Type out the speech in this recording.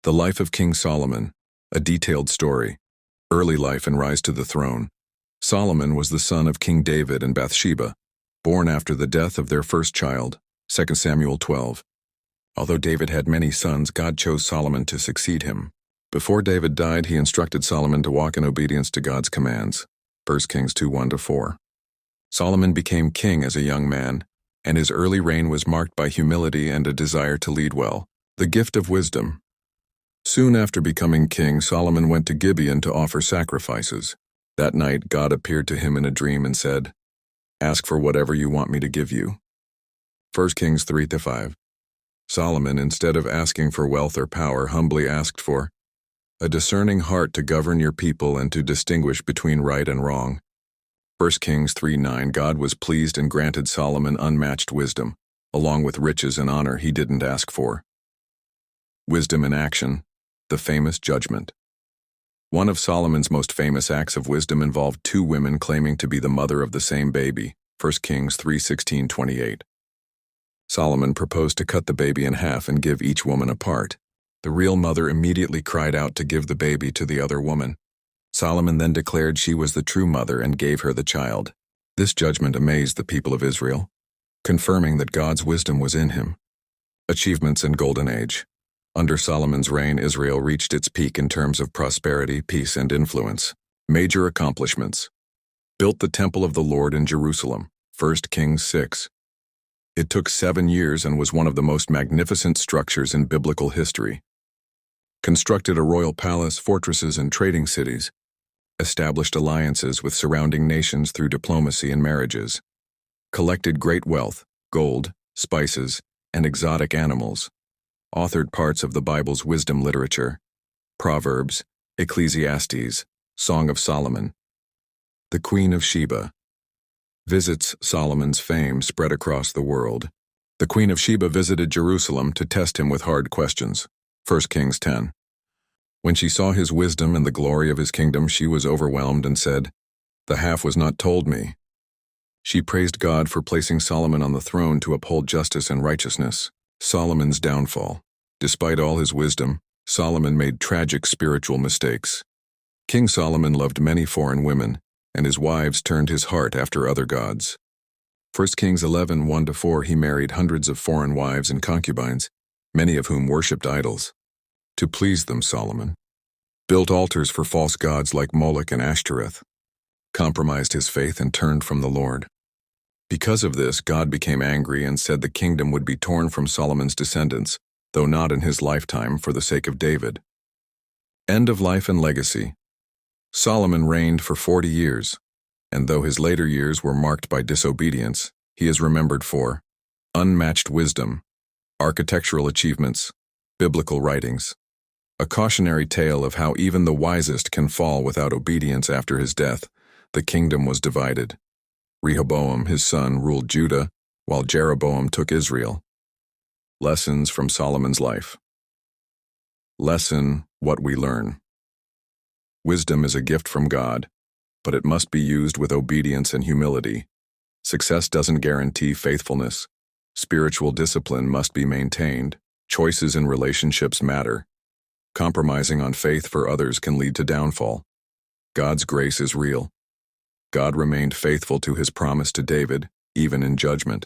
The Life of King Solomon, a detailed story. Early life and rise to the throne. Solomon was the son of King David and Bathsheba, born after the death of their first child, 2 Samuel 12. Although David had many sons, God chose Solomon to succeed him. Before David died, he instructed Solomon to walk in obedience to God's commands, 1 Kings 2:1-4. Solomon became king as a young man, and his early reign was marked by humility and a desire to lead well. The gift of wisdom. Soon after becoming king, Solomon went to Gibeon to offer sacrifices. That night, God appeared to him in a dream and said, "Ask for whatever you want me to give you." 1 Kings 3-5. Solomon, instead of asking for wealth or power, humbly asked for a discerning heart to govern your people and to distinguish between right and wrong. 1 Kings 3:9. God was pleased and granted Solomon unmatched wisdom, along with riches and honor he didn't ask for. Wisdom in action. The famous judgment. One of Solomon's most famous acts of wisdom involved two women claiming to be the mother of the same baby, 1 Kings 3:16-28. Solomon proposed to cut the baby in half and give each woman a part. The real mother immediately cried out to give the baby to the other woman. Solomon then declared she was the true mother and gave her the child. This judgment amazed the people of Israel, confirming that God's wisdom was in him. Achievements in Golden Age. Under Solomon's reign, Israel reached its peak in terms of prosperity, peace, and influence. Major accomplishments. Built the Temple of the Lord in Jerusalem, 1 Kings 6. It took 7 years and was one of the most magnificent structures in biblical history. Constructed a royal palace, fortresses, and trading cities. Established alliances with surrounding nations through diplomacy and marriages. Collected great wealth, gold, spices, and exotic animals. Authored parts of the Bible's wisdom literature, Proverbs, Ecclesiastes, Song of Solomon. The Queen of Sheba. Visits. Solomon's fame spread across the world. The Queen of Sheba visited Jerusalem to test him with hard questions, 1 Kings 10. When she saw his wisdom and the glory of his kingdom, she was overwhelmed and said, "The half was not told me." She praised God for placing Solomon on the throne to uphold justice and righteousness. Solomon's downfall. Despite all his wisdom, Solomon made tragic spiritual mistakes. King Solomon loved many foreign women, and his wives turned his heart after other gods. 1 Kings 11:1-4. He married hundreds of foreign wives and concubines, many of whom worshipped idols. To please them, Solomon built altars for false gods like Moloch and Ashtoreth, compromised his faith, and turned from the Lord. Because of this, God became angry and said the kingdom would be torn from Solomon's descendants, though not in his lifetime, for the sake of David. End of life and legacy. Solomon reigned for 40 years, and though his later years were marked by disobedience, he is remembered for unmatched wisdom, architectural achievements, biblical writings. A cautionary tale of how even the wisest can fall without obedience. After his death, the kingdom was divided. Rehoboam, his son, ruled Judah, while Jeroboam took Israel. Lessons from Solomon's life. Lesson: what we learn. Wisdom is a gift from God, but it must be used with obedience and humility. Success doesn't guarantee faithfulness. Spiritual discipline must be maintained. Choices in relationships matter. Compromising on faith for others can lead to downfall. God's grace is real. God remained faithful to his promise to David, even in judgment.